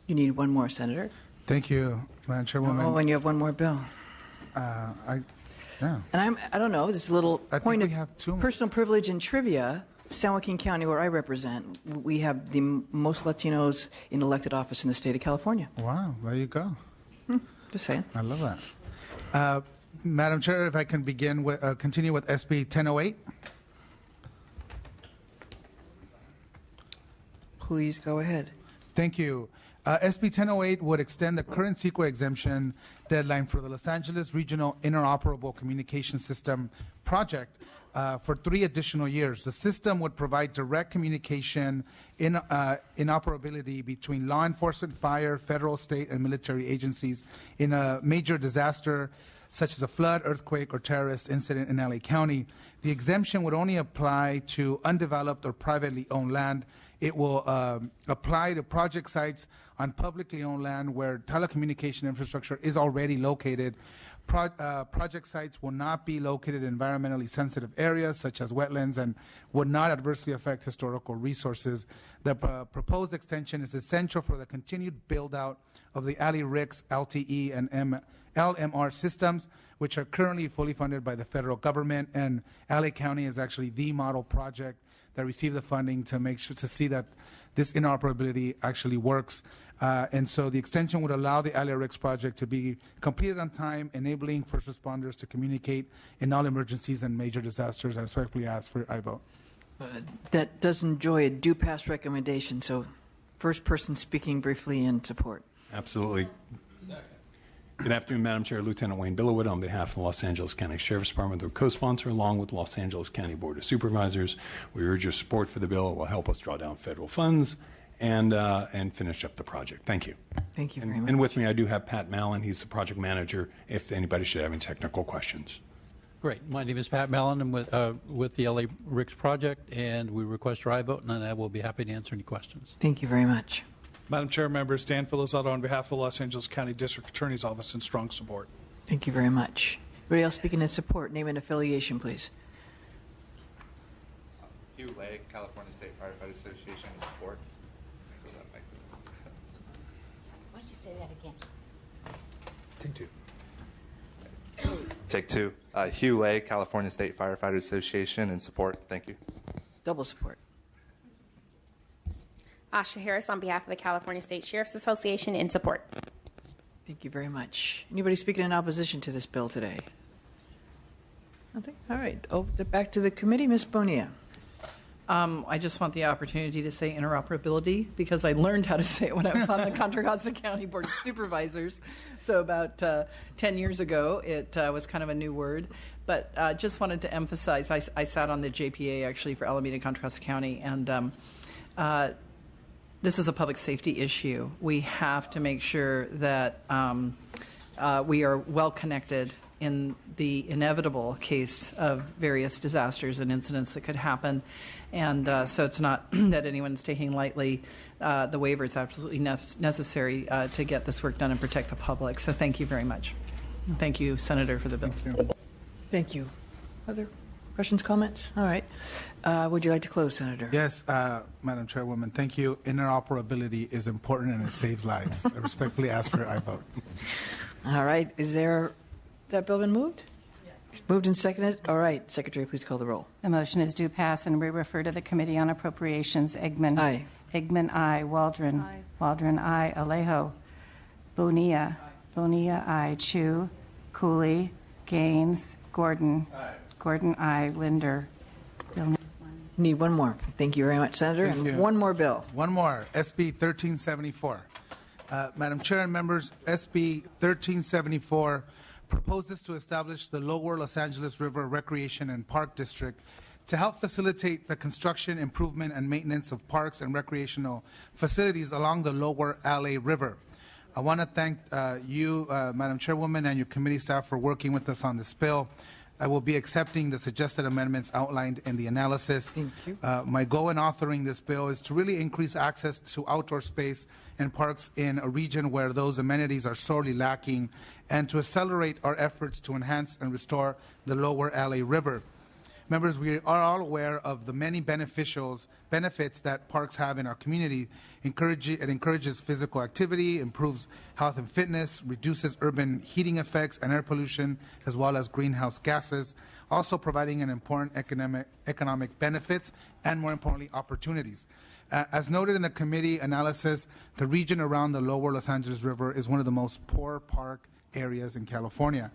You need one more, Senator. Thank you, Madam Chairwoman. Oh, and you have one more bill. Yeah. And I don't know, this is a little I point think of we have two. personal privilege and trivia. San Joaquin County, where I represent, we have the most Latinos in elected office in the state of California. Wow, there you go. Just saying. I love that. Madam Chair, if I can begin with, continue with SB 1008. Please go ahead. Thank you. SB 1008 would extend the current CEQA exemption deadline for the Los Angeles Regional Interoperable Communication System project for 3 additional years. The system would provide direct communication interoperability between law enforcement, fire, federal, state, and military agencies in a major disaster such as a flood, earthquake, or terrorist incident in LA County. The exemption would only apply to undeveloped or privately owned land. It will apply to project sites on publicly owned land where telecommunication infrastructure is already located. Project sites will not be located in environmentally sensitive areas such as wetlands and would not adversely affect historical resources. The proposed extension is essential for the continued build-out of the ALI-RICS, LTE, and LMR systems, which are currently fully funded by the federal government, and LA County is actually the model project that received the funding to make sure to see that this interoperability actually works. And so the extension would allow the ALI-RICS project to be completed on time, enabling first responders to communicate in all emergencies and major disasters. I respectfully ask for I vote. That does enjoy a due pass recommendation, so first person speaking briefly in support. Absolutely. Good afternoon, Madam Chair. Lieutenant Wayne Billowit on behalf of the Los Angeles County Sheriff's Department, the co-sponsor, along with the Los Angeles County Board of Supervisors. We urge your support for the bill. It will help us draw down federal funds and finish up the project. Thank you. Thank you very much. And with me, I do have Pat Mallon. He's the project manager, if anybody should have any technical questions. Great. My name is Pat Mallon. I'm with the LA RICS project, and we request your aye vote, and I will be happy to answer any questions. Thank you very much. Madam Chair, members, Dan Filizzato on behalf of the Los Angeles County District Attorney's Office in strong support. Thank you very much. Anybody else speaking in support? Name and affiliation, please. Hugh Lay, California State Firefighter Association in support. Why don't you say that again? Take two. Hugh Lay, California State Firefighter Association in support. Thank you. Double support. Asha Harris on behalf of the California State Sheriff's Association in support. Thank you very much. Anybody speaking in opposition to this bill today? Nothing? All right. Back to the committee. Ms. Bonilla. I just want the opportunity to say interoperability because I learned how to say it when I was on the Contra Costa County Board of Supervisors. So about 10 years ago, it was kind of a new word. But just wanted to emphasize, I sat on the JPA actually for Alameda Contra Costa County, and this is a public safety issue. We have to make sure that we are well connected in the inevitable case of various disasters and incidents that could happen. And so it's not that anyone's taking lightly the waiver. It's absolutely necessary to get this work done and protect the public. So thank you very much. And thank you, Senator, for the bill. Thank you. Other questions, comments? All right. Would you like to close, Senator? Yes, Madam Chairwoman, thank you. Interoperability is important and it saves lives. I respectfully ask for I vote. All right. Is there that bill been moved? Yes. Moved and seconded? All right. Secretary, please call the roll. The motion is due pass, and we refer to the Committee on Appropriations. Eggman. Aye. Eggman, aye. Waldron. Aye. Waldron, aye. Alejo. Bonilla. Aye. Bonilla, aye. Chu. Cooley. Gaines. Gordon. Aye. Gordon, aye. Linder. Bill Need one more. Thank you very much, Senator. Thank you. One more bill. One more, SB 1374. Madam Chair and members, SB 1374 proposes to establish the Lower Los Angeles River Recreation and Park District to help facilitate the construction, improvement, and maintenance of parks and recreational facilities along the Lower LA River. I want to thank you, Madam Chairwoman, and your committee staff for working with us on this bill. I will be accepting the suggested amendments outlined in the analysis. Thank you. My goal in authoring this bill is to really increase access to outdoor space and parks in a region where those amenities are sorely lacking, and to accelerate our efforts to enhance and restore the Lower LA River. Members, we are all aware of the many benefits that parks have in our community. It encourages physical activity, improves health and fitness, reduces urban heating effects and air pollution, as well as greenhouse gases, also providing an important economic benefits and, more importantly, opportunities. As noted in the committee analysis, the region around the lower Los Angeles River is one of the most poor park areas in California.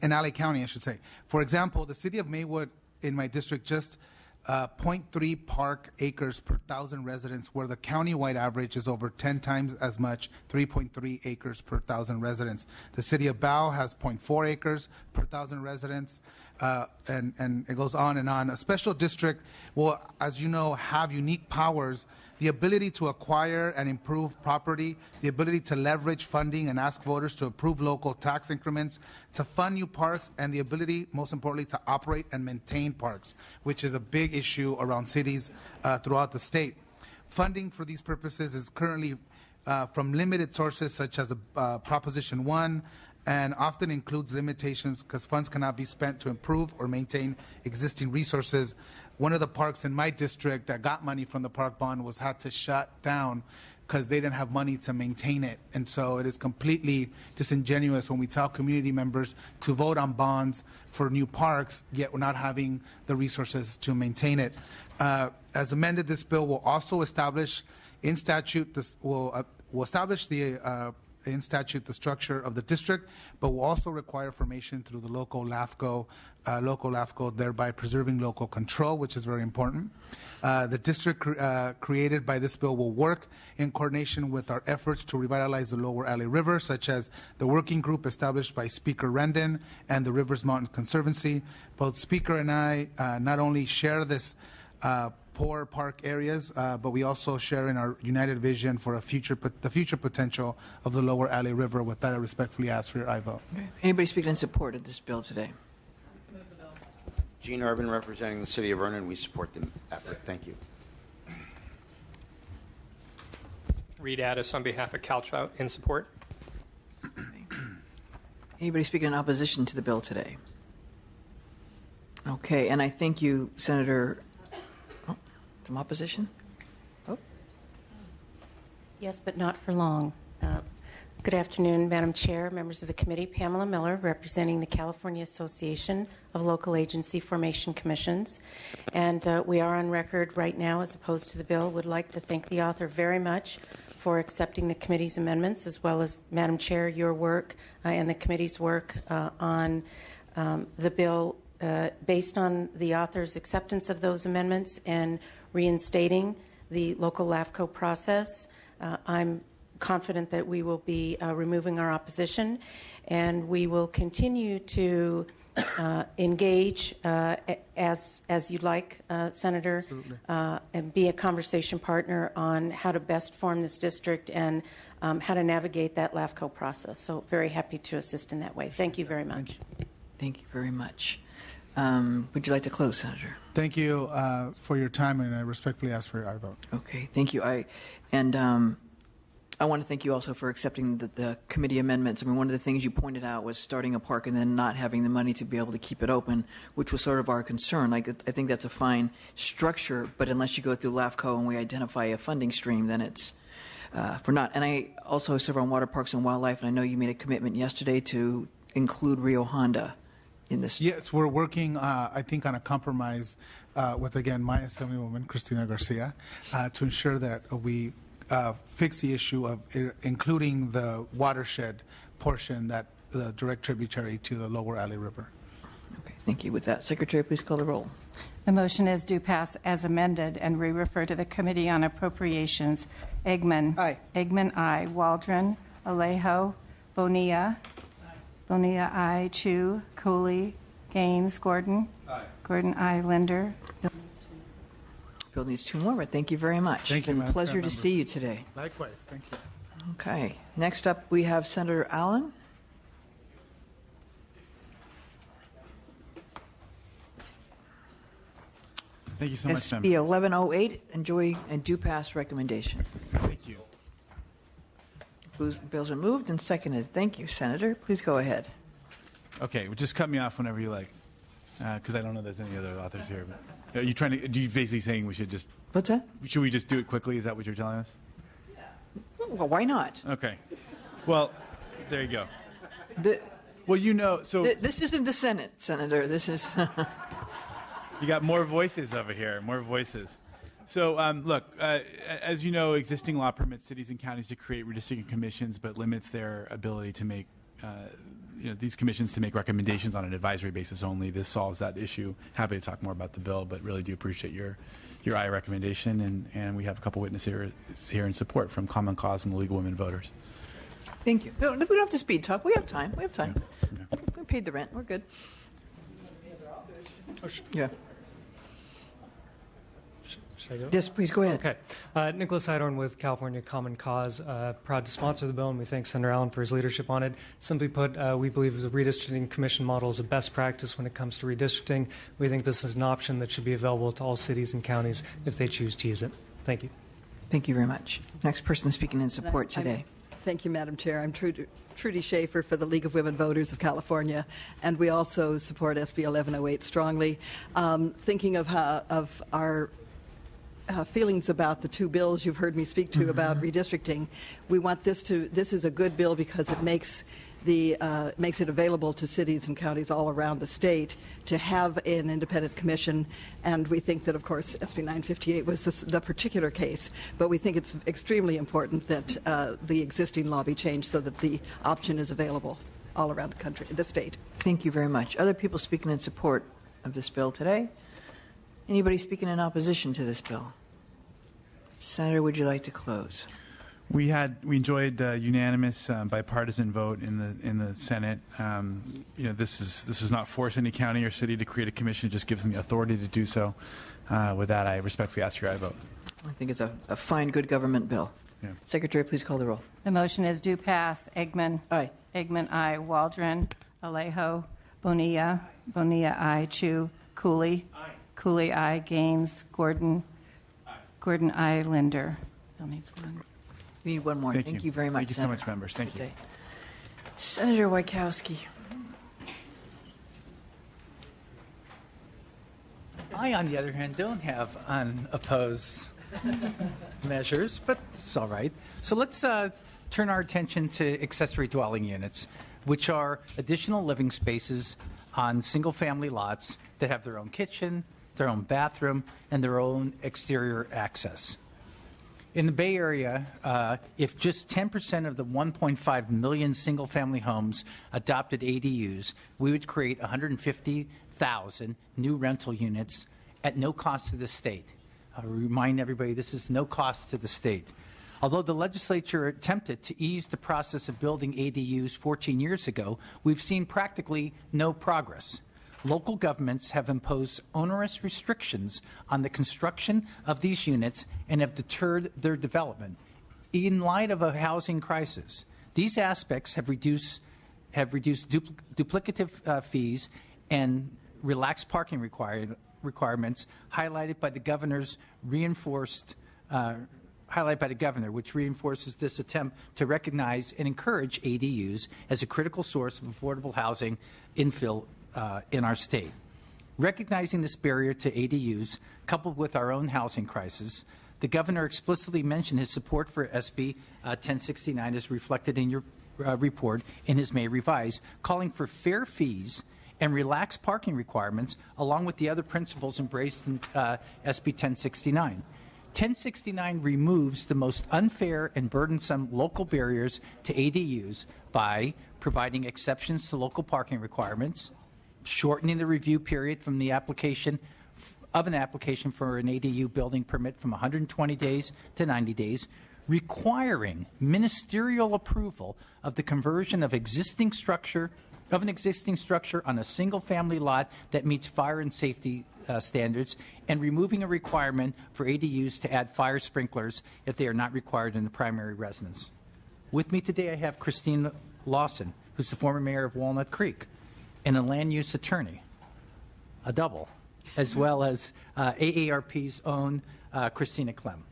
In LA County, I should say. For example, the city of Maywood in my district just 0.3 park acres per 1,000 residents, where the countywide average is over 10 times as much, 3.3 acres per 1,000 residents. The city of Bow has 0.4 acres per 1,000 residents, and it goes on and on. A special district will, as you know, have unique powers, the ability to acquire and improve property, the ability to leverage funding and ask voters to approve local tax increments, to fund new parks, and the ability, most importantly, to operate and maintain parks, which is a big issue around cities throughout the state. Funding for these purposes is currently from limited sources such as Proposition 1, and often includes limitations because funds cannot be spent to improve or maintain existing resources. One of the parks in my district that got money from the park bond had to shut down because they didn't have money to maintain it. And so it is completely disingenuous when we tell community members to vote on bonds for new parks, yet we're not having the resources to maintain it. As amended, this bill will also establish in statute, will establish in statute the structure of the district, but will also require formation through the local LAFCO, thereby preserving local control, which is very important. The district created by this bill will work in coordination with our efforts to revitalize the lower LA River, such as the working group established by Speaker Rendon and the Rivers Mountain Conservancy. Both Speaker and I not only share this poor park areas, but we also share in our united vision for the future potential of the lower LA River. With that, I respectfully ask for your aye vote. Okay. Anybody speaking in support of this bill today? Gene Urban, representing the City of Vernon. We support the effort. Thank you. Reed Addis on behalf of CalTrout in support. Anybody speaking in opposition to the bill today? Okay, and I thank you, Senator. Some opposition? Oh. Yes, but not for long. Good afternoon, Madam Chair, members of the committee. Pamela Miller, representing the California Association of Local Agency Formation Commissions. And we are on record right now as opposed to the bill. Would like to thank the author very much for accepting the committee's amendments, as well as, Madam Chair, your work and the committee's work on the bill based on the author's acceptance of those amendments and reinstating the local LAFCO process. I'm confident that we will be removing our opposition, and we will continue to engage as you'd like, Senator, and be a conversation partner on how to best form this district and how to navigate that LAFCO process. So very happy to assist in that way. Thank you very much. Thank you very much. Would you like to close, Senator? Thank you for your time, and I respectfully ask for your aye vote. Okay, thank you. I want to thank you also for accepting the committee amendments. I mean, one of the things you pointed out was starting a park and then not having the money to be able to keep it open, which was sort of our concern. Like, I think that's a fine structure, but unless you go through LAFCO and we identify a funding stream, then it's for not. And I also serve on Water Parks and Wildlife, and I know you made a commitment yesterday to include Rio Honda in this. Yes, we're working, I think, on a compromise with, again, my Assemblywoman, Cristina Garcia, to ensure that we fix the issue of including the watershed portion, that the direct tributary to the lower LA River. Okay, thank you. With that, Secretary, please call the roll. The motion is due pass as amended and re-refer to the Committee on Appropriations. Eggman. Aye. Eggman, aye. Waldron. Alejo. Bonilla. Bonilla, aye. Chu. Cooley. Gaines. Gordon. Aye. Gordon, aye. Linder. Bill needs two more, but thank you very much. Thank you, It's been a Madam pleasure to Member. see you today. Likewise, thank you. Okay. Next up, we have Senator Allen. Thank you so much, SB 1108, enjoy and do pass recommendation. Thank you. Bills are moved and seconded. Thank you, Senator. Please go ahead. Okay, well, just cut me off whenever you like. Because I don't know there's any other authors here. But are you trying to? Are you basically saying we should just? What's that? Should we just do it quickly? Is that what you're telling us? Well, why not? Okay. Well, there you go. The, well, you know, so this isn't the Senate, Senator. This is. You got more voices over here. More voices. So, look, as you know, existing law permits cities and counties to create redistricting commissions, but limits their ability to make, these commissions to make recommendations on an advisory basis only. This solves that issue. Happy to talk more about the bill, but really do appreciate your aye recommendation, and we have a couple witnesses here in support from Common Cause and the League of Women Voters. Thank you. No, we don't have to speed talk. We have time. We have time. Yeah. We paid the rent. We're good. Yeah. Should I go? Yes, please go ahead. Okay. Nicholas Heidorn with California Common Cause, proud to sponsor the bill, and we thank Senator Allen for his leadership on it. Simply put, we believe the redistricting commission model is a best practice when it comes to redistricting. We think this is an option that should be available to all cities and counties if they choose to use it. Thank you. Thank you very much. Next person speaking in support today. Thank you, Madam Chair. I'm Trudy Schaefer for the League of Women Voters of California, and we also support SB 1108 strongly. Thinking of our feelings about the two bills you've heard me speak to about redistricting, we want this is a good bill because it makes it available to cities and counties all around the state to have an independent commission, and we think that, of course, SB 958 was the particular case, but we think it's extremely important that the existing law be changed so that the option is available all around the country, the state. Thank you very much. Other people speaking in support of this bill today? Anybody speaking in opposition to this bill? Senator, would you like to close? We enjoyed unanimous bipartisan vote in the Senate. This is not force any county or city to create a commission; it just gives them the authority to do so. With that, I respectfully ask your aye vote. I think it's a fine, good government bill. Yeah. Secretary, please call the roll. The motion is due pass. Eggman. Aye. Eggman, aye. Waldron. Alejo. Bonilla. Bonilla, aye. Chu. Cooley. Aye. Cooley, aye. Gaines. Gordon. Aye. Gordon, aye. Linder. Bill needs one. We need one more. Thank you very much. Thank you so much, members. Thank you. Senator Wojciechowski. I, on the other hand, don't have unopposed measures, but it's all right. So let's turn our attention to accessory dwelling units, which are additional living spaces on single-family lots that have their own kitchen, their own bathroom, and their own exterior access. In the Bay Area, if just 10% of the 1.5 million single-family homes adopted ADUs, we would create 150,000 new rental units at no cost to the state. I'll remind everybody this is no cost to the state. Although the legislature attempted to ease the process of building ADUs 14 years ago, we've seen practically no progress. Local governments have imposed onerous restrictions on the construction of these units and have deterred their development. In light of a housing crisis, these aspects have reduced duplicative fees and relaxed parking requirements, highlighted by the governor's which reinforces this attempt to recognize and encourage ADUs as a critical source of affordable housing infill in our state. Recognizing this barrier to ADUs, coupled with our own housing crisis, the governor explicitly mentioned his support for SB 1069 as reflected in your report in his May revise, calling for fair fees and relaxed parking requirements along with the other principles embraced in SB 1069. 1069 removes the most unfair and burdensome local barriers to ADUs by providing exceptions to local parking requirements, shortening the review period from the application for an ADU building permit from 120 days to 90 days, requiring ministerial approval of the conversion of an existing structure on a single-family lot that meets fire and safety standards, and removing a requirement for ADUs to add fire sprinklers if they are not required in the primary residence. With me today, I have Christine Lawson, who's the former mayor of Walnut Creek, and a land use attorney, a double, as well as AARP's own Christina Clem.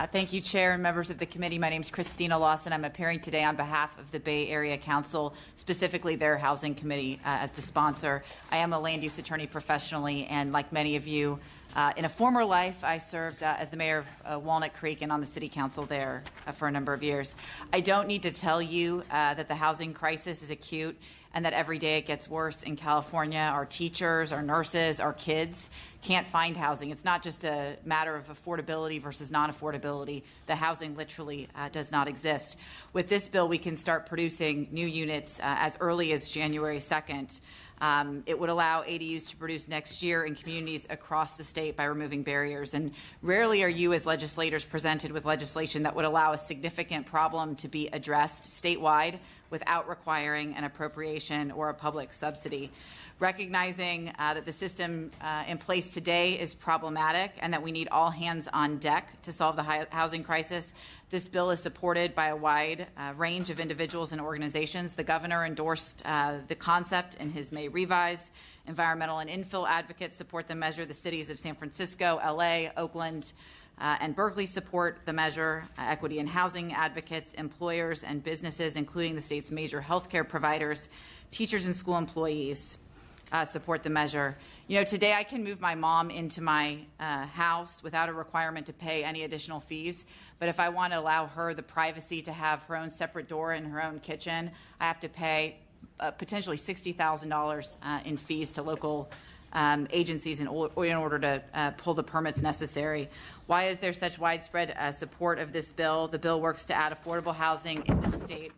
Thank you, Chair and members of the committee. My name is Christina Lawson. I'm appearing today on behalf of the Bay Area Council, specifically their Housing Committee as the sponsor. I am a land use attorney professionally, and like many of you, in a former life, I served as the mayor of Walnut Creek and on the city council there for a number of years. I don't need to tell you that the housing crisis is acute and that every day it gets worse in California. Our teachers, our nurses, our kids can't find housing. It's not just a matter of affordability versus non-affordability. The housing literally does not exist. With this bill, we can start producing new units as early as January 2nd. It would allow ADUs to produce next year in communities across the state by removing barriers. And rarely are you as legislators presented with legislation that would allow a significant problem to be addressed statewide without requiring an appropriation or a public subsidy. Recognizing that the system in place today is problematic and that we need all hands on deck to solve the housing crisis, this bill is supported by a wide range of individuals and organizations. The governor endorsed the concept in his May revise. Environmental and infill advocates support the measure. The cities of San Francisco, LA, Oakland, and Berkeley support the measure. Equity and housing advocates, employers, and businesses, including the state's major healthcare providers, teachers and school employees, support the measure. You know, today I can move my mom into my house without a requirement to pay any additional fees. But if I want to allow her the privacy to have her own separate door in her own kitchen, I have to pay potentially $60,000 in fees to local agencies in order to pull the permits necessary. Why is there such widespread support of this bill? The bill works to add affordable housing in the state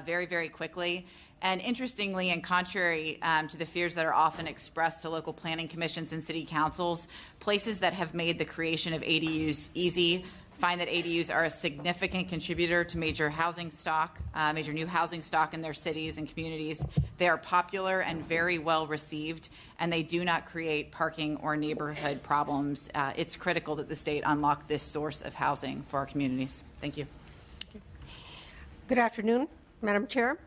very, very quickly. And interestingly, and contrary to the fears that are often expressed to local planning commissions and city councils, places that have made the creation of ADUs easy find that ADUs are a significant contributor to major housing stock, major new housing stock in their cities and communities. They are popular and very well received, and they do not create parking or neighborhood problems. It's critical that the state unlock this source of housing for our communities. Thank you. Good afternoon, Madam Chair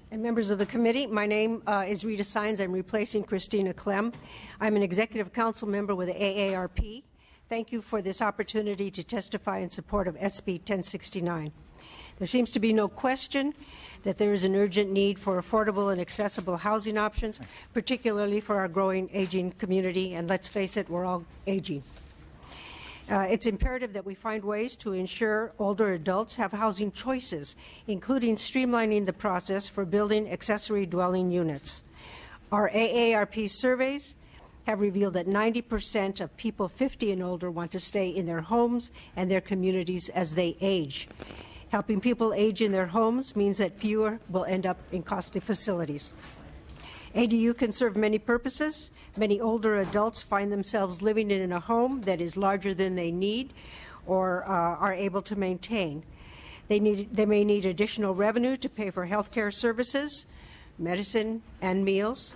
and members of the committee. My name is Rita Sines. I'm replacing Christina Clem. I'm an executive council member with the AARP. Thank you for this opportunity to testify in support of SB 1069. There seems to be no question that there is an urgent need for affordable and accessible housing options, particularly for our growing aging community, and let's face it, we're all aging. It's imperative that we find ways to ensure older adults have housing choices, including streamlining the process for building accessory dwelling units. Our AARP surveys have revealed that 90% of people 50 and older want to stay in their homes and their communities as they age. Helping people age in their homes means that fewer will end up in costly facilities. ADU can serve many purposes. Many older adults find themselves living in a home that is larger than they need or are able to maintain. They may need additional revenue to pay for health care services, medicine, and meals,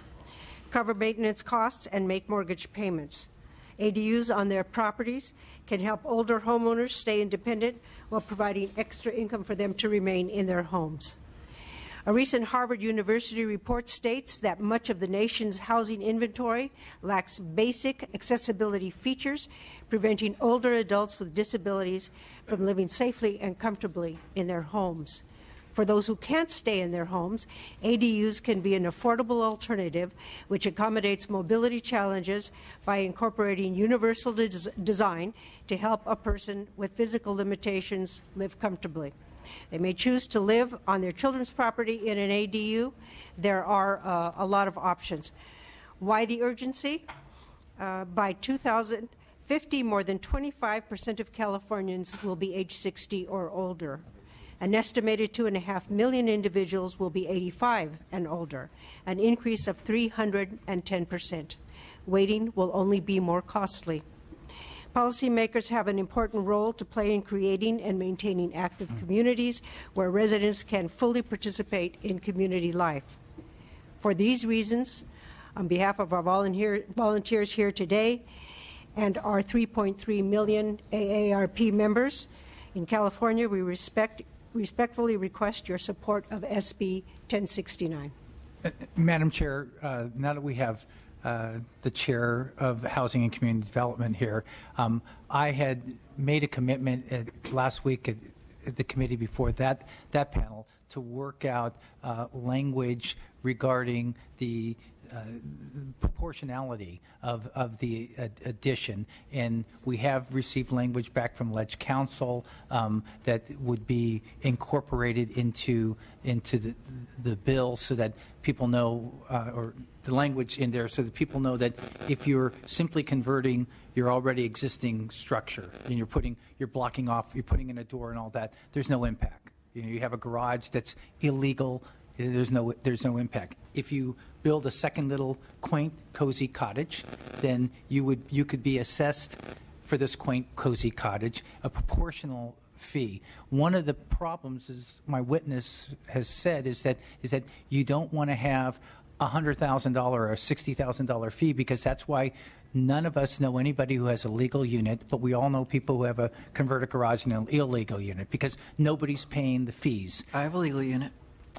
cover maintenance costs, and make mortgage payments. ADUs on their properties can help older homeowners stay independent while providing extra income for them to remain in their homes. A recent Harvard University report states that much of the nation's housing inventory lacks basic accessibility features, preventing older adults with disabilities from living safely and comfortably in their homes. For those who can't stay in their homes, ADUs can be an affordable alternative which accommodates mobility challenges by incorporating universal design to help a person with physical limitations live comfortably. They may choose to live on their children's property in an ADU. There are a lot of options. Why the urgency? By 2050, more than 25% of Californians will be age 60 or older. An estimated 2.5 million individuals will be 85 and older, an increase of 310%. Waiting will only be more costly. Policymakers have an important role to play in creating and maintaining active communities where residents can fully participate in community life. For these reasons, on behalf of our volunteers here today and our 3.3 million AARP members in California, we respectfully request your support of SB 1069. Madam Chair, now that we have the chair of Housing and Community Development here. I had made a commitment last week at the committee before that panel to work out language regarding the proportionality of the addition, and we have received language back from Ledge Council that would be incorporated into the bill, so that people know, or the language in there, so that people know that if you're simply converting your already existing structure and you're blocking off, you're putting in a door and all that, there's no impact. You have a garage that's illegal. There's no impact. If you build a second little quaint, cozy cottage, then you could be assessed for this quaint, cozy cottage a proportional fee. One of the problems, as my witness has said, is that you don't want to have a $100,000 or a $60,000 fee, because that's why none of us know anybody who has a legal unit, but we all know people who have a converted garage and an illegal unit, because nobody's paying the fees. I have a legal unit.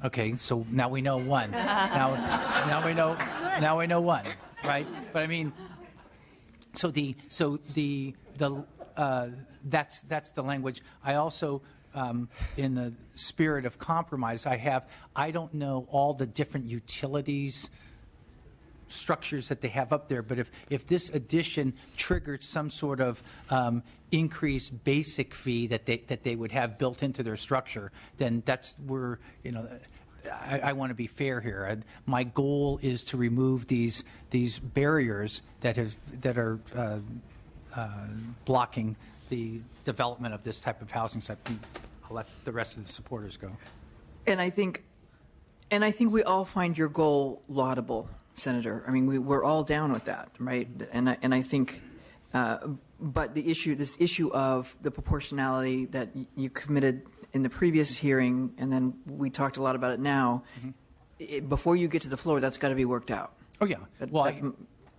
Okay, so now we know one. now we know one, right? But I mean, that's the language. I also, in the spirit of compromise, I don't know all the different utilities structures that they have up there, but if this addition triggered some sort of increased basic fee that they would have built into their structure, then that's where, I want to be fair here. My goal is to remove these barriers that are blocking the development of this type of housing site. I'll let the rest of the supporters go. And I think we all find your goal laudable, Senator. I mean, we're all down with that, right? And I think, but this issue of the proportionality that you committed in the previous hearing, and then we talked a lot about it now. Before you get to the floor, that's got to be worked out. Oh yeah.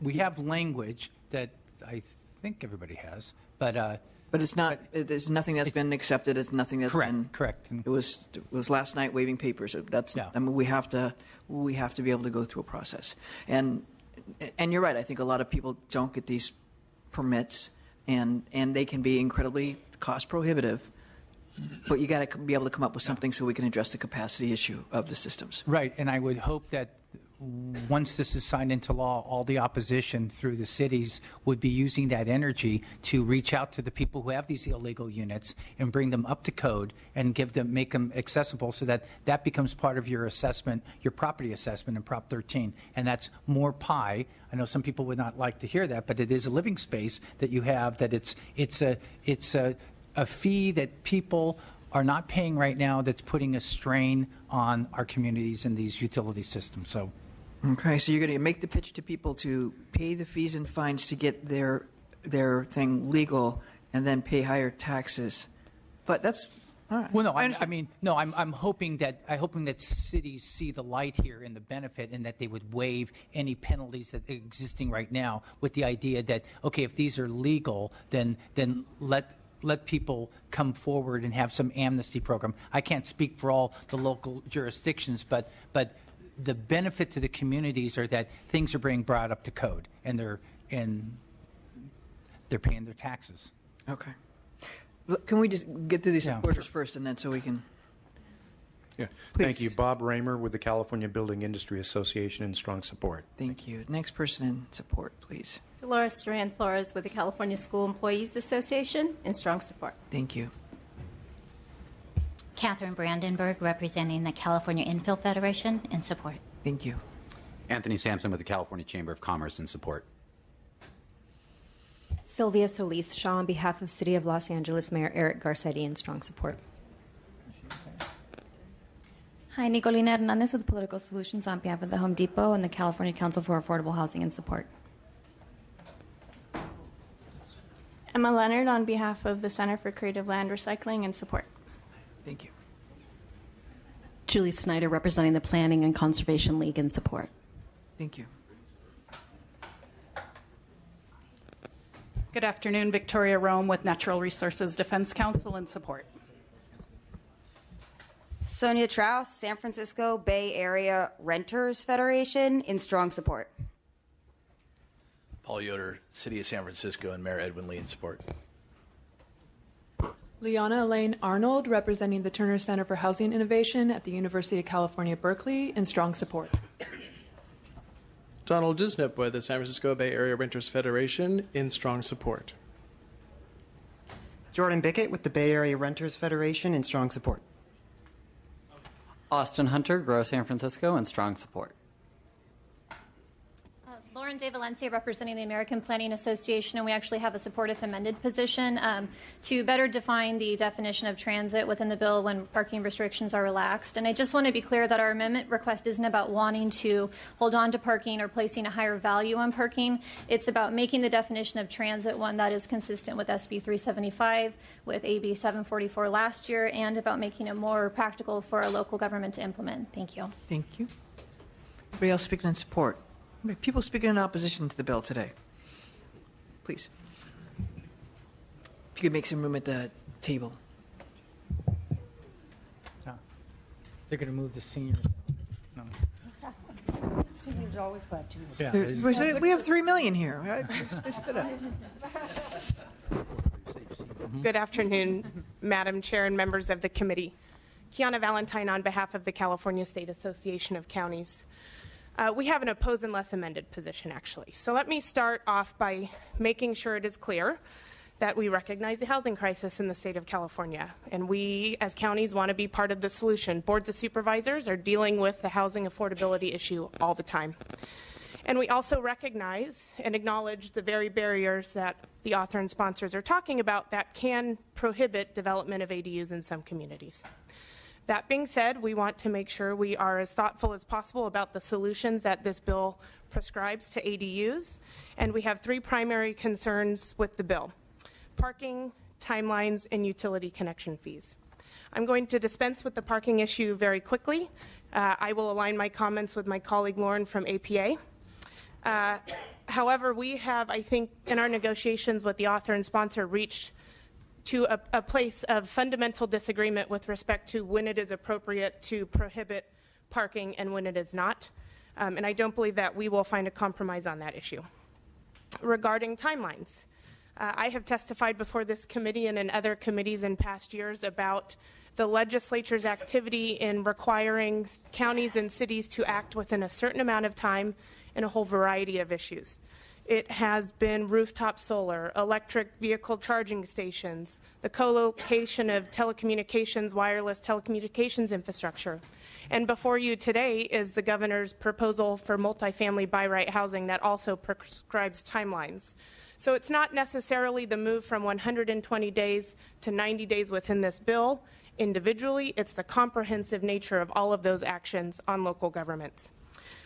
We have language that I think everybody has, but it's not. There's nothing that's been accepted. It's nothing that's been correct. It was last night waving papers. That's. Yeah. I mean, we have to be able to go through a process. And you're right. I think a lot of people don't get these permits, and they can be incredibly cost prohibitive. But you got to be able to come up with something so we can address the capacity issue of the systems. Right, and I would hope that once this is signed into law, all the opposition through the cities would be using that energy to reach out to the people who have these illegal units and bring them up to code and make them accessible, so that becomes part of your assessment, your property assessment in Prop 13, and that's more pie. I know some people would not like to hear that, but it is a living space that you have. That it's a fee that people are not paying right now, that's putting a strain on our communities and these utility systems. So, okay, so you're going to make the pitch to people to pay the fees and fines to get their thing legal, and then pay higher taxes. But that's all right. Well, no, I'm hoping that cities see the light here and the benefit, and that they would waive any penalties that are existing right now, with the idea that, okay, if these are legal, then let people come forward and have some amnesty program. I can't speak for all the local jurisdictions, but the benefit to the communities are that things are being brought up to code, and they're paying their taxes. Okay. Can we just get through these supporters first, and then so we can... Yeah. Thank you. Bob Raymer with the California Building Industry Association, in strong support. Thank you. Next person in support, please. Dolores Duran Flores with the California School Employees Association, in strong support. Thank you. Catherine Brandenburg, representing the California Infill Federation, in support. Thank you. Anthony Sampson with the California Chamber of Commerce, in support. Sylvia Solis Shaw on behalf of City of Los Angeles Mayor Eric Garcetti, in strong support. Hi, Nicolina Hernandez with Political Solutions on behalf of the Home Depot and the California Council for Affordable Housing, in support. Emma Leonard on behalf of the Center for Creative Land Recycling, in support. Thank you. Julie Snyder representing the Planning and Conservation League, in support. Thank you. Good afternoon, Victoria Rome with Natural Resources Defense Council, in support. Sonia Traus, San Francisco Bay Area Renters Federation, in strong support. Paul Yoder, City of San Francisco, and Mayor Edwin Lee in support. Liana Elaine Arnold, representing the Turner Center for Housing Innovation at the University of California, Berkeley, in strong support. Donald Disnip with the San Francisco Bay Area Renters Federation in strong support. Jordan Bickett with the Bay Area Renters Federation in strong support. Austin Hunter, Grow San Francisco, in strong support. Lauren De Valencia, representing the American Planning Association, and we actually have a supportive amended position to better define the definition of transit within the bill when parking restrictions are relaxed. And I just want to be clear that our amendment request isn't about wanting to hold on to parking or placing a higher value on parking. It's about making the definition of transit one that is consistent with SB 375, with AB 744 last year, and about making it more practical for our local government to implement. Thank you. Thank you. Anybody else speaking in support? People speaking in opposition to the bill today. Please. If you could make some room at the table. No. They're going to move the seniors. No. Seniors are always glad to. Yeah. We have 3 million here. Right? They stood up. Good afternoon, Madam Chair and members of the committee. Kiana Valentine on behalf of the California State Association of Counties. We have an opposed unless amended position, actually. So let me start off by making sure it is clear that we recognize the housing crisis in the state of California, and we, as counties, want to be part of the solution. Boards of supervisors are dealing with the housing affordability issue all the time. And we also recognize and acknowledge the very barriers that the author and sponsors are talking about that can prohibit development of ADUs in some communities. That being said, we want to make sure we are as thoughtful as possible about the solutions that this bill prescribes to ADUs, and we have 3 primary concerns with the bill: parking, timelines, and utility connection fees. I'm going to dispense with the parking issue very quickly. I will align my comments with my colleague Lauren from APA. However, we have, I think, in our negotiations with the author and sponsor, reached to a place of fundamental disagreement with respect to when it is appropriate to prohibit parking and when it is not. And I don't believe that we will find a compromise on that issue. Regarding timelines, I have testified before this committee and in other committees in past years about the legislature's activity in requiring counties and cities to act within a certain amount of time in a whole variety of issues. It has been rooftop solar, electric vehicle charging stations, the co-location of telecommunications, wireless telecommunications infrastructure. And before you today is the governor's proposal for multifamily by-right housing that also prescribes timelines. So it's not necessarily the move from 120 days to 90 days within this bill individually. It's the comprehensive nature of all of those actions on local governments.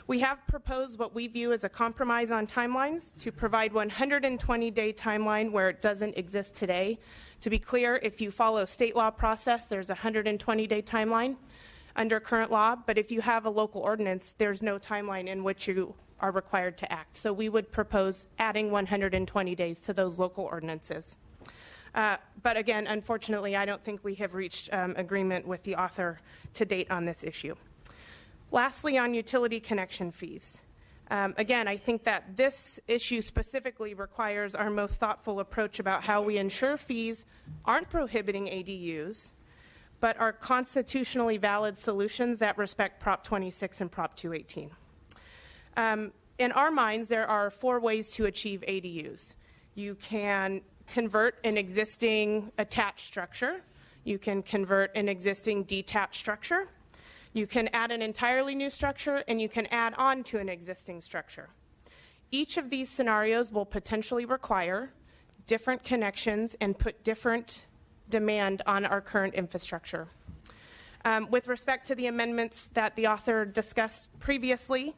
We have proposed what we view as a compromise on timelines to provide 120-day timeline where it doesn't exist today. To be clear, if you follow state law process, there's a 120-day timeline under current law, but if you have a local ordinance, there's no timeline in which you are required to act. So we would propose adding 120 days to those local ordinances. But again, unfortunately, I don't think we have reached agreement with the author to date on this issue. Lastly, on utility connection fees. Again, I think that this issue specifically requires our most thoughtful approach about how we ensure fees aren't prohibiting ADUs, but are constitutionally valid solutions that respect Prop 26 and Prop 218. In our minds, there are 4 ways to achieve ADUs. You can convert an existing attached structure. You can convert an existing detached structure. You can add an entirely new structure, and you can add on to an existing structure. Each of these scenarios will potentially require different connections and put different demand on our current infrastructure. With respect to the amendments that the author discussed previously,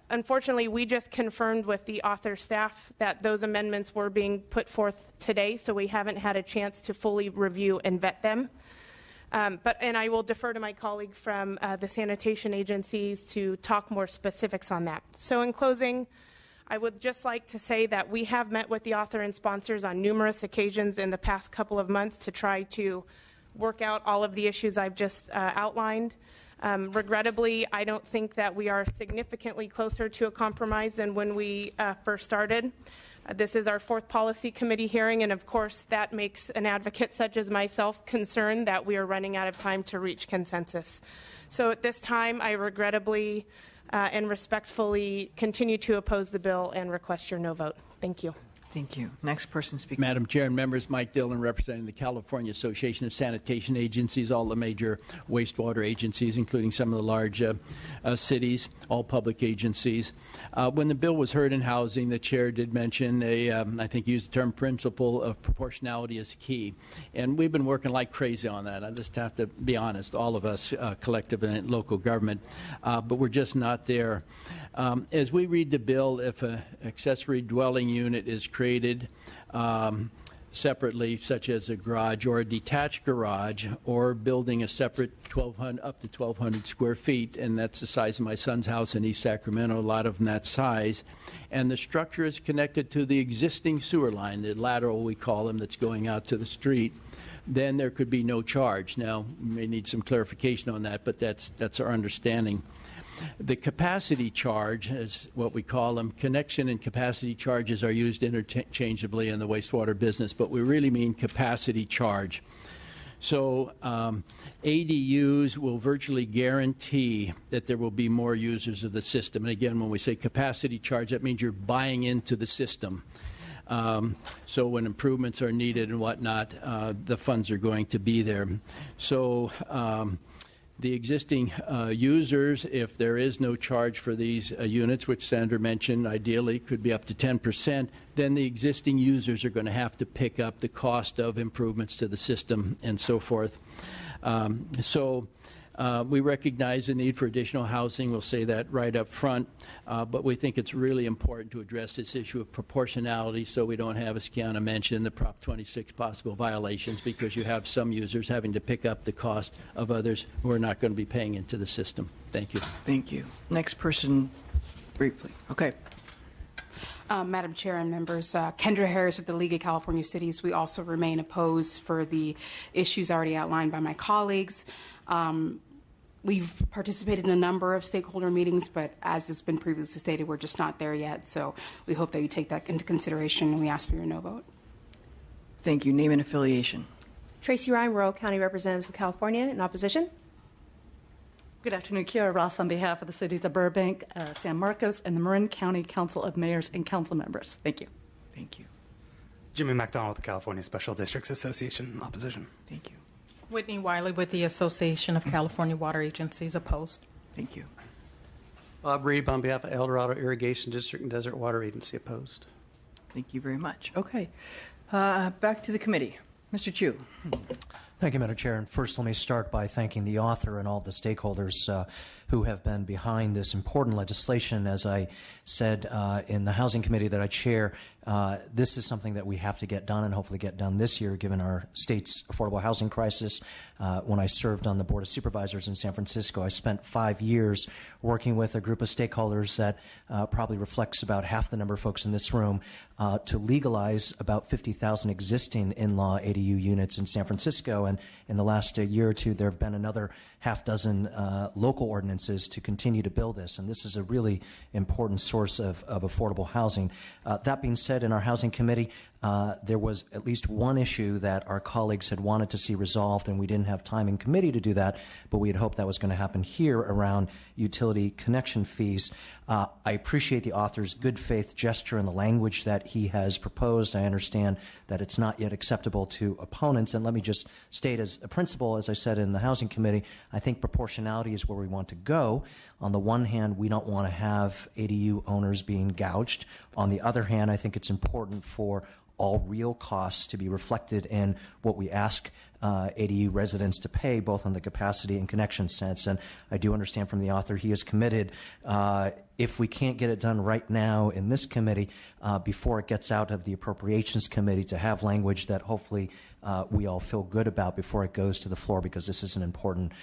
unfortunately, we just confirmed with the author staff that those amendments were being put forth today, so we haven't had a chance to fully review and vet them. And I will defer to my colleague from the sanitation agencies to talk more specifics on that. So in closing, I would just like to say that we have met with the author and sponsors on numerous occasions in the past couple of months to try to work out all of the issues I've just outlined. Regrettably, I don't think that we are significantly closer to a compromise than when we first started. This is our fourth policy committee hearing, and of course that makes an advocate such as myself concerned that we are running out of time to reach consensus. So at this time, I regrettably and respectfully continue to oppose the bill and request your no vote. Thank you. Thank you. Next person speaking. Madam Chair and members, Mike Dillon representing the California Association of Sanitation Agencies, all the major wastewater agencies, including some of the large cities, all public agencies. When the bill was heard in housing, the chair did mention I think used the term principle of proportionality is key. And we've been working like crazy on that. I just have to be honest, all of us, collective and local government, but we're just not there. As we read the bill, if an accessory dwelling unit is created separately, such as a garage or a detached garage, or building a separate up to 1,200 square feet, and that's the size of my son's house in East Sacramento, a lot of them that size, and the structure is connected to the existing sewer line, the lateral we call them, that's going out to the street, then there could be no charge. Now, we may need some clarification on that, but that's our understanding. The capacity charge is what we call them. Connection and capacity charges are used interchangeably in the wastewater business, but we really mean capacity charge. So ADUs will virtually guarantee that there will be more users of the system. And again, when we say capacity charge, that means you're buying into the system. So when improvements are needed and whatnot, the funds are going to be there. So the existing users, if there is no charge for these units, which Senator mentioned, ideally could be up to 10%, then the existing users are going to have to pick up the cost of improvements to the system and so forth. We recognize the need for additional housing. We'll say that right up front. But we think it's really important to address this issue of proportionality so we don't have, as Kiana mentioned, the Prop 26 possible violations, because you have some users having to pick up the cost of others who are not going to be paying into the system. Thank you. Thank you. Next person, briefly. Okay. Madam Chair and members, Kendra Harris with the League of California Cities. We also remain opposed for the issues already outlined by my colleagues. We've participated in a number of stakeholder meetings, but as has been previously stated, we're just not there yet. So we hope that you take that into consideration, and we ask for your no vote. Thank you. Name and affiliation. Tracy Ryan, Rural County Representatives of California, in opposition. Good afternoon. Kiara Ross on behalf of the cities of Burbank, San Marcos, and the Marin County Council of Mayors and Council Members. Thank you. Thank you. Jimmy McDonald with the California Special Districts Association, in opposition. Thank you. Whitney Wiley with the Association of California Water Agencies, opposed. Thank you. Bob Reeb on behalf of El Dorado Irrigation District and Desert Water Agency, opposed. Thank you very much. Okay. Back to the committee. Mr. Chu. Thank you, Madam Chair. And first, let me start by thanking the author and all the stakeholders who have been behind this important legislation. As I said in the Housing Committee that I chair, this is something that we have to get done and hopefully get done this year, given our state's affordable housing crisis. When I served on the Board of Supervisors in San Francisco, I spent 5 years working with a group of stakeholders that probably reflects about half the number of folks in this room to legalize about 50,000 existing in-law ADU units in San Francisco. And in the last year or two, there have been another half dozen local ordinances to continue to build this. And this is a really important source of affordable housing. That being said, in our Housing Committee, there was at least one issue that our colleagues had wanted to see resolved, and we didn't have time in committee to do that, but we had hoped that was going to happen here around utility connection fees. I appreciate the author's good faith gesture and the language that he has proposed. I understand that it's not yet acceptable to opponents, and let me just state as a principle, as I said in the Housing Committee, I think proportionality is where we want to go. On the one hand, we don't want to have ADU owners being gouged. On the other hand, I think it's important for all real costs to be reflected in what we ask ADU residents to pay, both on the capacity and connection sense. And I do understand from the author he is committed, if we can't get it done right now in this committee, before it gets out of the Appropriations Committee, to have language that hopefully we all feel good about before it goes to the floor, because this is an important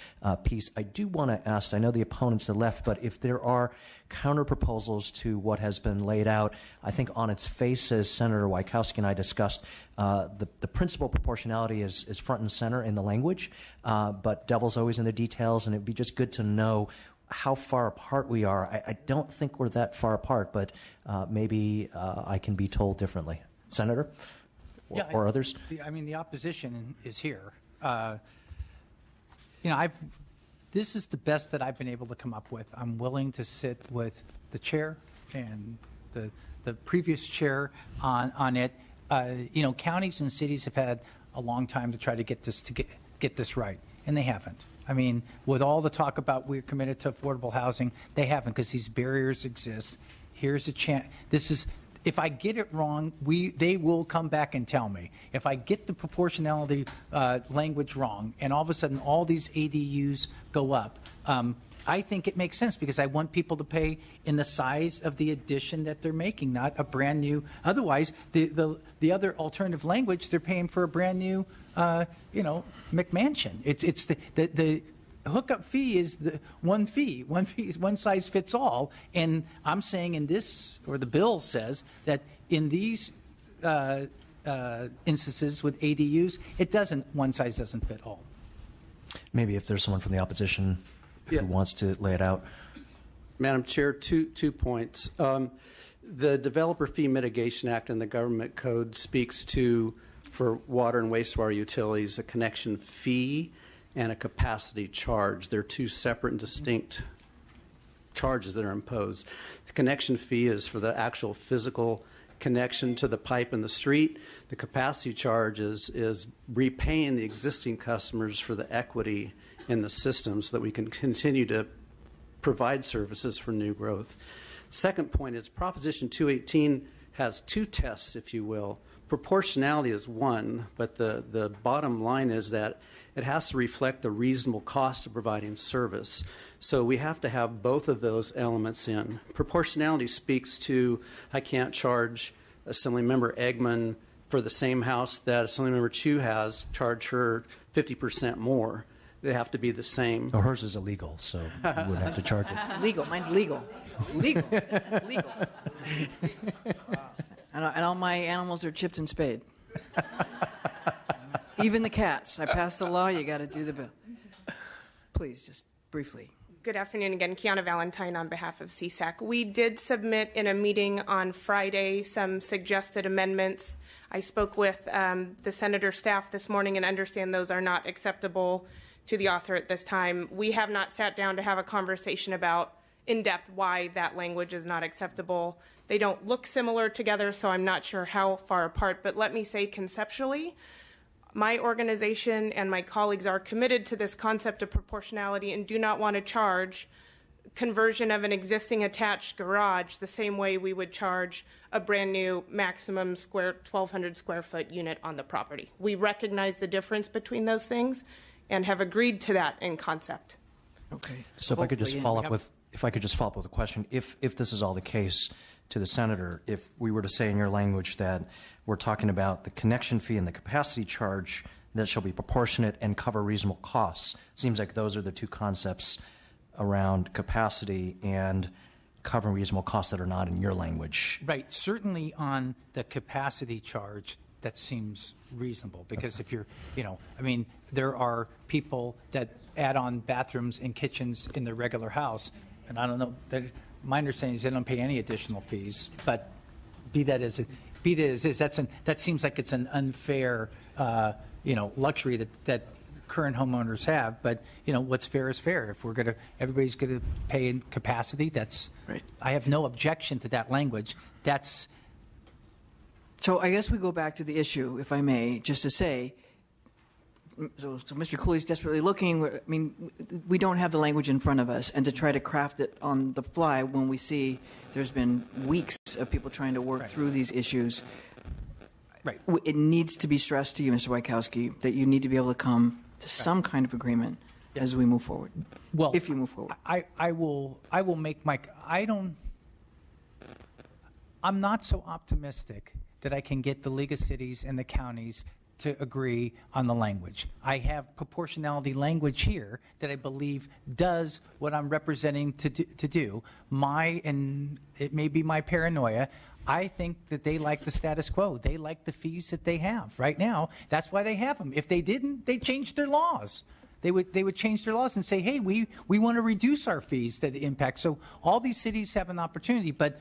piece. I do want to ask, I know the opponents have left, but if there are counter proposals to what has been laid out, I think on its face, as Senator Wieckowski and I discussed, The principle proportionality is front and center in the language, but devil's always in the details, and it'd be just good to know how far apart we are. I don't think we're that far apart, but maybe I can be told differently. Senator? Or others? I mean, the opposition is here. This is the best that I've been able to come up with. I'm willing to sit with the chair and the previous chair on it. Counties and cities have had a long time to try to get this right, and they haven't. I mean, with all the talk about we're committed to affordable housing, they haven't, because these barriers exist. Here's a chance. If I get it wrong, they will come back and tell me. If I get the proportionality language wrong, and all of a sudden all these ADUs go up, I think it makes sense, because I want people to pay in the size of the addition that they're making, not a brand new. Otherwise, the other alternative language, they're paying for a brand new, McMansion. It's the hookup fee is the one fee. One size fits all. And I'm saying in this, or the bill says that in these instances with ADUs, one size doesn't fit all. Maybe if there's someone from the opposition who wants to lay it out. Madam Chair, two points. The Developer Fee Mitigation Act and the Government Code speaks to, for water and wastewater utilities, a connection fee and a capacity charge. They're two separate and distinct charges that are imposed. The connection fee is for the actual physical connection to the pipe in the street. The capacity charge is repaying the existing customers for the equity in the system so that we can continue to provide services for new growth. Second point is Proposition 218 has two tests, if you will. Proportionality is one, but the bottom line is that it has to reflect the reasonable cost of providing service. So we have to have both of those elements in. Proportionality speaks to, I can't charge Assemblymember Eggman for the same house that Assemblymember Chu has, charge her 50% more. They have to be the same. Oh, hers is illegal, so you wouldn't have to charge it. Legal. Mine's legal. Legal. And all my animals are chipped and spayed. Even the cats. I passed the law, you got to do the bill. Please, just briefly. Good afternoon again. Kiana Valentine on behalf of CSAC. We did submit in a meeting on Friday some suggested amendments. I spoke with the Senator staff this morning and understand those are not acceptable to the author at this time. We have not sat down to have a conversation about in depth why that language is not acceptable. They don't look similar together, so I'm not sure how far apart, but let me say conceptually, my organization and my colleagues are committed to this concept of proportionality and do not want to charge conversion of an existing attached garage the same way we would charge a brand new maximum 1,200 square foot unit on the property. We recognize the difference between those things and have agreed to that in concept. Okay. So if I could just follow up with a question, if this is all the case, to the senator, if we were to say in your language that we're talking about the connection fee and the capacity charge that shall be proportionate and cover reasonable costs, seems like those are the two concepts around capacity and covering reasonable costs that are not in your language. Right. Certainly on the capacity charge, that seems reasonable, because if you're, there are people that add on bathrooms and kitchens in their regular house, and I don't know, my understanding is they don't pay any additional fees, but be that as it is, that seems like it's an unfair, luxury that current homeowners have. But what's fair is fair. If everybody's going to pay in capacity, that's right. I have no objection to that language. So I guess we go back to the issue, if I may, just to say. So Mr. Cooley's desperately looking. I mean, we don't have the language in front of us, and to try to craft it on the fly when we see there's been weeks of people trying to work through these issues. Right. It needs to be stressed to you, Mr. Wachowski, that you need to be able to come to some kind of agreement as we move forward. Well, if you move forward, I will make my. I'm not so optimistic that I can get the League of Cities and the counties to agree on the language. I have proportionality language here that I believe does what I'm representing to do. And it may be my paranoia. I think that they like the status quo. They like the fees that they have right now. That's why they have them. If they didn't, they'd change their laws. They would change their laws and say, hey, we want to reduce our fees that impact. So all these cities have an opportunity, but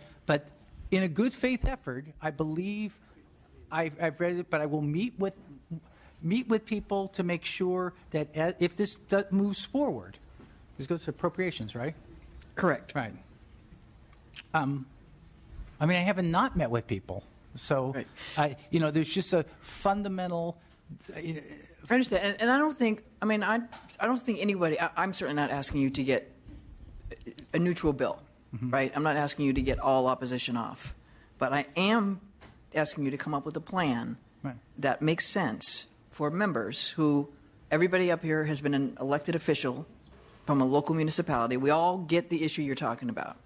in a good faith effort, I believe I've read it, but I will meet with people to make sure that if this moves forward, this goes to appropriations, right? Correct. Right. I mean, I haven't not met with people, so there's just a fundamental. I understand, and I don't think. I mean, I don't think anybody. I'm certainly not asking you to get a neutral bill, right? I'm not asking you to get all opposition off, but I am asking you to come up with a plan that makes sense for members who. Everybody up here has been an elected official from a local municipality. We all get the issue you're talking about.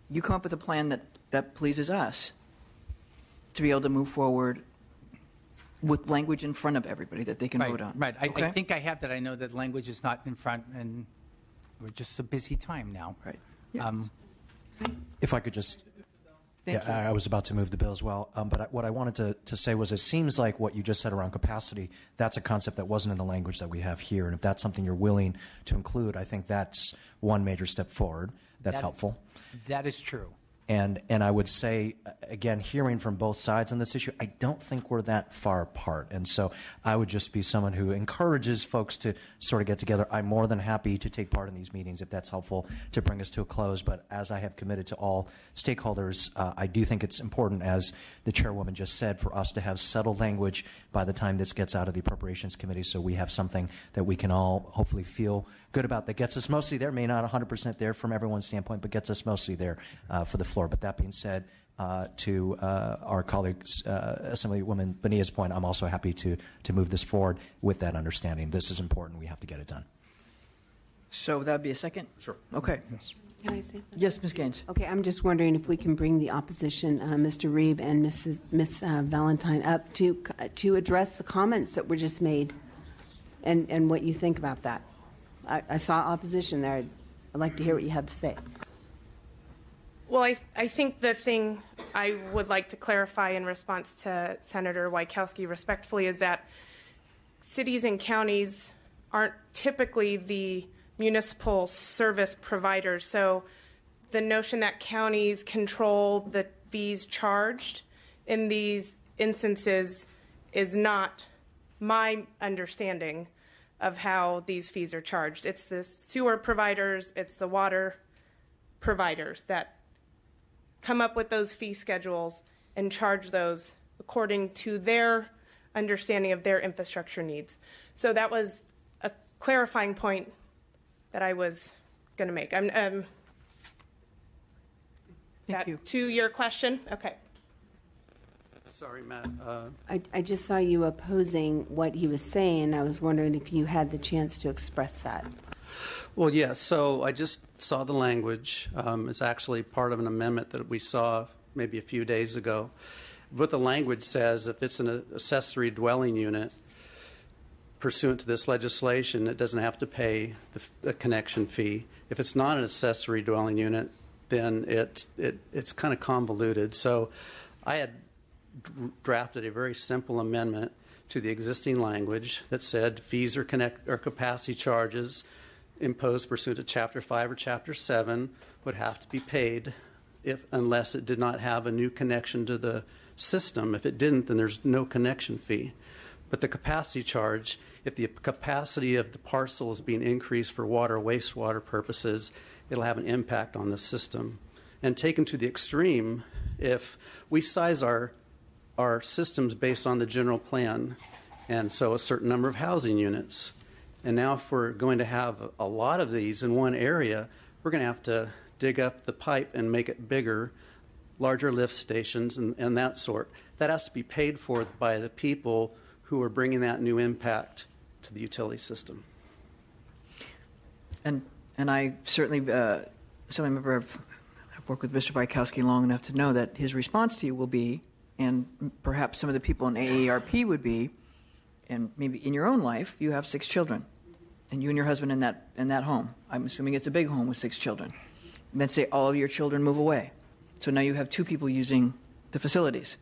You come up with a plan that pleases us to be able to move forward with language in front of everybody that they can vote on. Right. Okay? I think I have that. I know that language is not in front, and we're just a busy time now. Right. If I could just... I was about to move the bill as well, but what I wanted to say was it seems like what you just said around capacity, that's a concept that wasn't in the language that we have here, and if that's something you're willing to include, I think that's one major step forward. That's helpful. That is true. And I would say, again, hearing from both sides on this issue, I don't think we're that far apart. And so I would just be someone who encourages folks to sort of get together. I'm more than happy to take part in these meetings if that's helpful to bring us to a close. But as I have committed to all stakeholders, I do think it's important, as the chairwoman just said, for us to have settled language by the time this gets out of the Appropriations Committee, so we have something that we can all hopefully feel good about, that gets us mostly there, may not 100% there from everyone's standpoint, but gets us mostly there for the floor. But that being said, to our colleagues, Assemblywoman Bonilla's point, I'm also happy to move this forward with that understanding. This is important. We have to get it done. So that would be a second? Sure. Okay. Can I say something? Yes, Ms. Gaines. Okay, I'm just wondering if we can bring the opposition, Mr. Reeb and Ms. Valentine, up to address the comments that were just made and what you think about that. I saw opposition there. I'd like to hear what you have to say. Well, I think the thing I would like to clarify in response to Senator Wojciechowski respectfully is that cities and counties aren't typically the municipal service providers. So the notion that counties control the fees charged in these instances is not my understanding of how these fees are charged. It's the sewer providers, it's the water providers that come up with those fee schedules and charge those according to their understanding of their infrastructure needs. So that was a clarifying point that I was going to make. Thank you. To your question? Okay. Sorry, Matt. I just saw you opposing what he was saying. I was wondering if you had the chance to express that. Well, yes. So I just saw the language. It's actually part of an amendment that we saw maybe a few days ago. What the language says, if it's an accessory dwelling unit, pursuant to this legislation, it doesn't have to pay the connection fee. If it's not an accessory dwelling unit, then it's kind of convoluted. So I had drafted a very simple amendment to the existing language that said fees or capacity charges imposed pursuant to Chapter 5 or Chapter 7 would have to be paid unless it did not have a new connection to the system. If it didn't, then there's no connection fee. But the capacity charge, if the capacity of the parcel is being increased for water or wastewater purposes, it'll have an impact on the system. And taken to the extreme, if we size our systems based on the general plan, and so a certain number of housing units, and now if we're going to have a lot of these in one area, we're going to have to dig up the pipe and make it bigger, larger lift stations and that sort. That has to be paid for by the people who are bringing that new impact to the utility system. And I certainly remember I've worked with Mr. Wojciechowski long enough to know that his response to you will be, and perhaps some of the people in AARP would be, and maybe in your own life, you have 6 children, and you and your husband in that home. I'm assuming it's a big home with 6 children. And then say all of your children move away. So now you have 2 people using the facilities.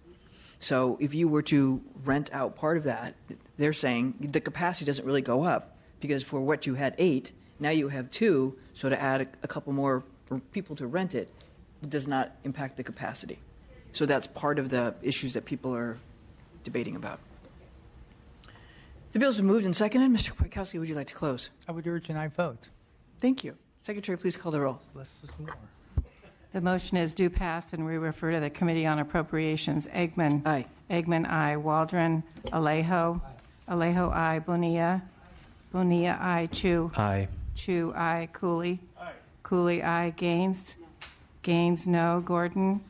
So if you were to rent out part of that, they're saying the capacity doesn't really go up because for what you had 8, now you have 2, so to add a couple more for people to rent it does not impact the capacity. So that's part of the issues that people are debating about. The bill's been moved and seconded. Mr. Kwiatkowski, would you like to close? I would urge an aye vote. Thank you. Secretary, please call the roll. Less is more. The motion is due pass, and we refer to the Committee on Appropriations. Eggman. Aye. Eggman, aye. Waldron. Alejo. Alejo, aye. Bonilla. Bonilla, aye. Chu. Aye. Chu, aye. Cooley. Cooley, aye. Gaines. Gaines, no. Gordon.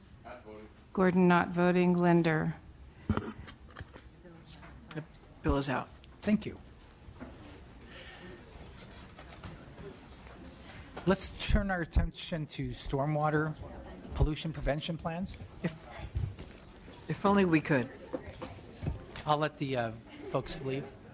Gordon, not voting. Linder. The bill is out. Thank you. Let's turn our attention to stormwater pollution prevention plans. If only we could. I'll let the folks leave.